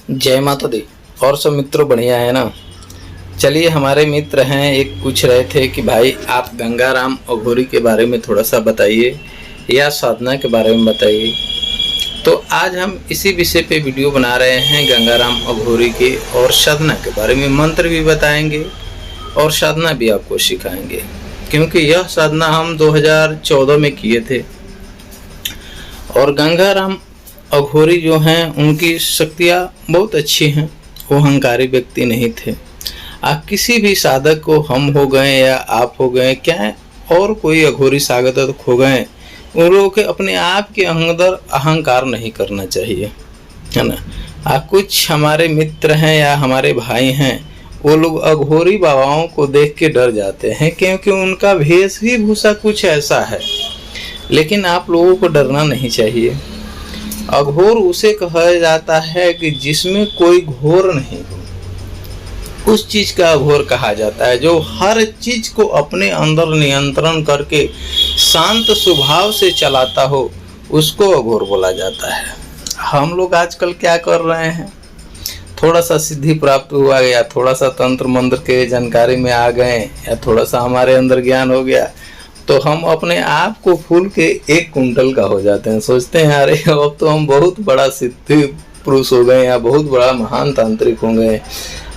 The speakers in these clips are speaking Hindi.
जय माता दी। और सब मित्रों बढ़िया है ना। चलिए, हमारे मित्र हैं एक पूछ रहे थे कि भाई आप गंगाराम अघोरी के बारे में थोड़ा सा बताइए या साधना के बारे में बताइए। तो आज हम इसी विषय पे वीडियो बना रहे हैं, गंगाराम अघोरी के और साधना के बारे में। मंत्र भी बताएंगे और साधना भी आपको सिखाएंगे, क्योंकि यह साधना हम 2014 में किए थे। और गंगाराम अघोरी जो हैं उनकी शक्तियाँ बहुत अच्छी हैं। वो अहंकारी व्यक्ति नहीं थे। आप किसी भी साधक को हम हो गए या आप हो गए, क्या और कोई अघोरी साधक हो गए, उन लोगों के अपने आप के अंदर अहंकार नहीं करना चाहिए, है ना। आप कुछ हमारे मित्र हैं या हमारे भाई हैं, वो लोग अघोरी बाबाओं को देख के डर जाते हैं, क्योंकि उनका वेश ही भूषा कुछ ऐसा है। लेकिन आप लोगों को डरना नहीं चाहिए। अघोर उसे कहा जाता है कि जिसमें कोई घोर नहीं हो, उस चीज का अघोर कहा जाता है। जो हर चीज को अपने अंदर नियंत्रण करके शांत स्वभाव से चलाता हो, उसको अघोर बोला जाता है। हम लोग आजकल क्या कर रहे हैं, थोड़ा सा सिद्धि प्राप्त हुआ या थोड़ा सा तंत्र मंत्र के जानकारी में आ गए या थोड़ा सा हमारे अंदर ज्ञान हो गया, तो हम अपने आप को फूल के एक कुंटल का हो जाते हैं। सोचते हैं अरे अब तो हम बहुत बड़ा सिद्धि पुरुष हो गए या बहुत बड़ा महान तांत्रिक हो गए,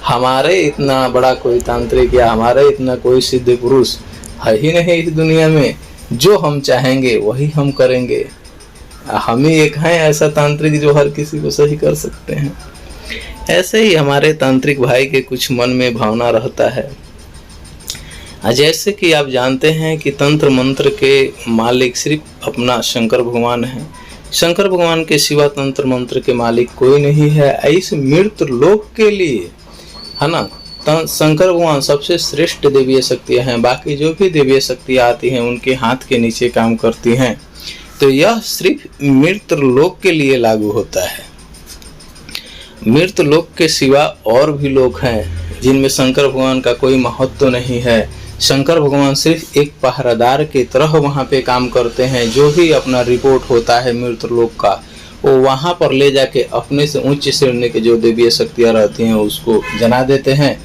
हमारे इतना बड़ा कोई तांत्रिक या हमारे इतना कोई सिद्ध पुरुष है ही नहीं इस दुनिया में। जो हम चाहेंगे वही हम करेंगे। हम ही एक हैं ऐसा तांत्रिक जो हर किसी को सही कर सकते हैं। ऐसे ही हमारे तांत्रिक भाई के कुछ मन में भावना रहता है। जैसे कि आप जानते हैं कि तंत्र मंत्र के मालिक सिर्फ अपना शंकर भगवान है। शंकर भगवान के सिवा तंत्र मंत्र के मालिक कोई नहीं है इस मृत लोक के लिए, है ना। शंकर भगवान सबसे श्रेष्ठ देवीय शक्तियाँ हैं। बाकी जो भी देवीय शक्तियाँ आती हैं उनके हाथ के नीचे काम करती हैं। तो यह सिर्फ मृत लोक के लिए लागू होता है। मृत लोक के सिवा और भी लोग हैं जिनमें शंकर भगवान का कोई महत्व नहीं है। शंकर भगवान सिर्फ एक पहरेदार की तरह वहाँ पे काम करते हैं। जो भी अपना रिपोर्ट होता है मृत लोक का, वो वहाँ पर ले जाके अपने से उच्च श्रेणी के जो देवीय शक्तियाँ रहती हैं उसको जना देते हैं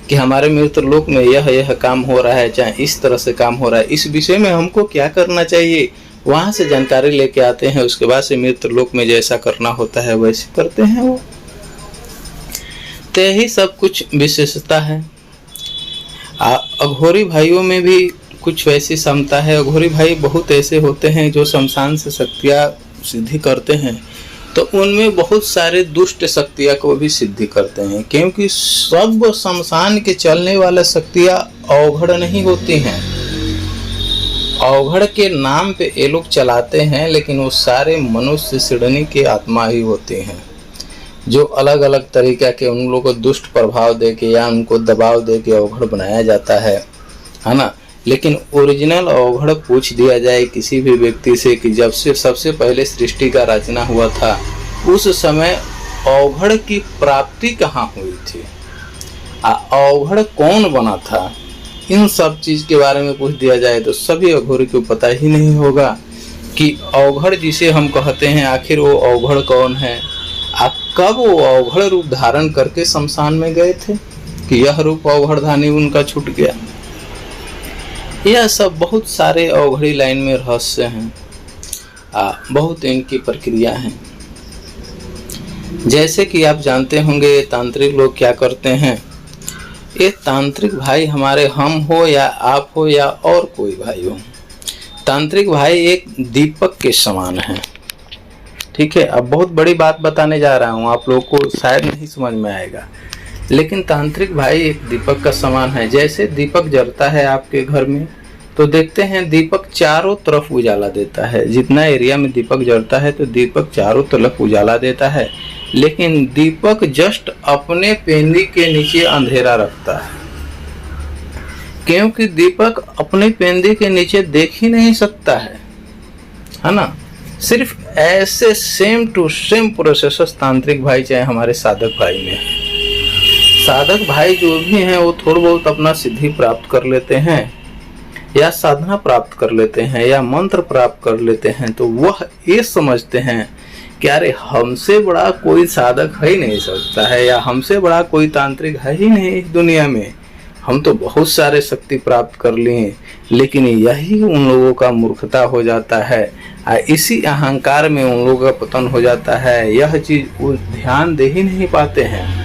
कि हमारे मृत लोक में यह काम हो रहा है, चाहे इस तरह से काम हो रहा है, इस विषय में हमको क्या करना चाहिए। वहाँ से जानकारी लेके आते हैं। उसके बाद से मृत लोक में जैसा करना होता है वैसे करते हैं वो। तो यही सब कुछ विशेषता है। अघोरी भाइयों में भी कुछ वैसी क्षमता है। अघोरी भाई बहुत ऐसे होते हैं जो शमशान से शक्तियाँ सिद्धि करते हैं, तो उनमें बहुत सारे दुष्ट शक्तियाँ को भी सिद्धि करते हैं, क्योंकि सब शमशान के चलने वाला शक्तियाँ अवघड़ नहीं होती हैं। अवघड़ के नाम पे ये लोग चलाते हैं, लेकिन वो सारे मनुष्य श्रेणी के आत्मा ही होते हैं, जो अलग अलग तरीक़ा के उन लोगों को दुष्ट प्रभाव दे के या उनको दबाव दे के अवघड़ बनाया जाता है ना। लेकिन ओरिजिनल अवघड़ पूछ दिया जाए किसी भी व्यक्ति से कि जब से सबसे पहले सृष्टि का रचना हुआ था, उस समय अवघड़ की प्राप्ति कहाँ हुई थी, अवघड़ कौन बना था, इन सब चीज़ के बारे में पूछ दिया जाए तो सभी अघोरी को पता ही नहीं होगा कि अवघड़ जिसे हम कहते हैं आखिर वो अवघड़ कौन है। आप कब वो अवघड़ रूप धारण करके शमशान में गए थे कि यह रूप अवघड़धानी उनका छूट गया। यह सब बहुत सारे अवघड़ी लाइन में रहस्य हैं। बहुत इनकी प्रक्रिया है। जैसे कि आप जानते होंगे ये तांत्रिक लोग क्या करते हैं। ये तांत्रिक भाई हमारे हम हो या आप हो या और कोई भाई हो, तांत्रिक भाई एक दीपक के समान है। ठीक है। अब बहुत बड़ी बात बताने जा रहा हूँ, आप लोगों को शायद नहीं समझ में आएगा, लेकिन तांत्रिक भाई एक दीपक का समान है। जैसे दीपक जलता है आपके घर में, तो देखते हैं दीपक चारों तरफ उजाला देता है। जितना एरिया में दीपक जलता है तो दीपक चारों तरफ उजाला देता है, लेकिन दीपक जस्ट अपने पेंदी के नीचे अंधेरा रखता है, क्योंकि दीपक अपने पेंदी के नीचे देख ही नहीं सकता है ना। सिर्फ ऐसे सेम टू सेम प्रोसेस तांत्रिक भाई चाहे हमारे साधक भाई में। साधक भाई जो भी हैं वो थोड़ा बहुत अपना सिद्धि प्राप्त कर लेते हैं या साधना प्राप्त कर लेते हैं या मंत्र प्राप्त कर लेते हैं, तो वह ये समझते हैं कि अरे हमसे बड़ा कोई साधक है ही नहीं सकता है, या हमसे बड़ा कोई तांत्रिक है ही नहीं इस दुनिया में, हम तो बहुत सारे शक्ति प्राप्त कर लिए। लेकिन यही उन लोगों का मूर्खता हो जाता है, इसी अहंकार में उन लोगों का पतन हो जाता है। यह चीज वो ध्यान दे ही नहीं पाते हैं।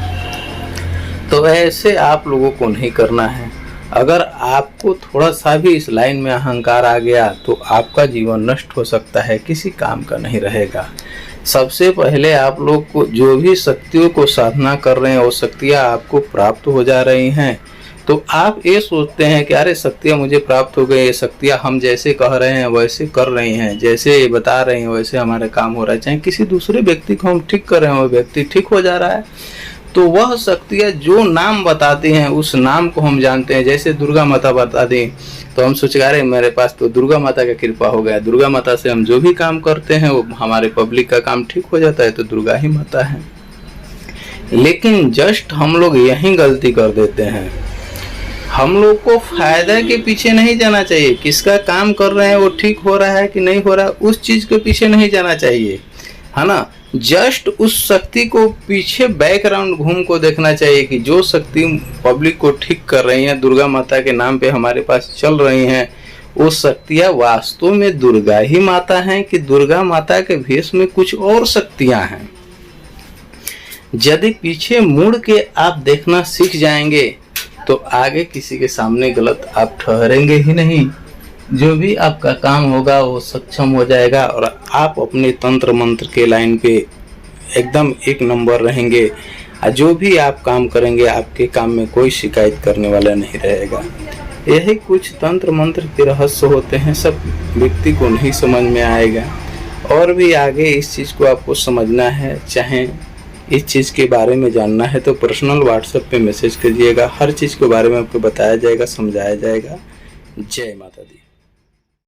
तो ऐसे आप लोगों को नहीं करना है। अगर आपको थोड़ा सा भी इस लाइन में अहंकार आ गया तो आपका जीवन नष्ट हो सकता है, किसी काम का नहीं रहेगा। सबसे पहले आप लोग को जो भी शक्तियों को साधना कर रहे हैं वो शक्तियाँ आपको प्राप्त हो जा रही हैं, तो आप ये सोचते हैं कि अरे शक्तियाँ मुझे प्राप्त हो गई, ये शक्तियाँ हम जैसे कह रहे हैं वैसे कर रही हैं, जैसे ये बता रही हैं वैसे हमारे काम हो रहा है। चाहे किसी दूसरे व्यक्ति को हम ठीक कर रहे हैं वो व्यक्ति ठीक हो जा रहा है, तो वह शक्तियाँ जो नाम बताती हैं उस नाम को हम जानते हैं। जैसे दुर्गा माता बता दी तो हम सोचेंगे अरे मेरे पास तो दुर्गा माता का कृपा हो गया, दुर्गा माता से हम जो भी काम करते हैं वो हमारे पब्लिक का काम ठीक हो जाता है, तो दुर्गा ही माता है। लेकिन जस्ट हम लोग यही गलती कर देते हैं। हम लोग को फायदा के पीछे नहीं जाना चाहिए, किसका काम कर रहे हैं वो ठीक हो रहा है कि नहीं हो रहा है उस चीज के पीछे नहीं जाना चाहिए, है ना। जस्ट उस शक्ति को पीछे बैकग्राउंड घूम को देखना चाहिए कि जो शक्ति पब्लिक को ठीक कर रही हैं, दुर्गा माता के नाम पे हमारे पास चल रही हैं, वो शक्तियाँ वास्तव में दुर्गा ही माता हैं कि दुर्गा माता के भेष में कुछ और शक्तियाँ हैं। यदि पीछे मुड़ के आप देखना सीख जाएंगे तो आगे किसी के सामने गलत आप ठहरेंगे ही नहीं। जो भी आपका काम होगा वो सक्षम हो जाएगा और आप अपने तंत्र मंत्र के लाइन पे एकदम एक नंबर रहेंगे। जो भी आप काम करेंगे आपके काम में कोई शिकायत करने वाला नहीं रहेगा। यही कुछ तंत्र मंत्र के रहस्य होते हैं, सब व्यक्ति को नहीं समझ में आएगा। और भी आगे इस चीज़ को आपको समझना है, चाहे इस चीज़ के बारे में जानना है तो पर्सनल व्हाट्सएप पे मैसेज कीजिएगा। हर चीज़ के बारे में आपको बताया जाएगा, समझाया जाएगा। जय माता दी।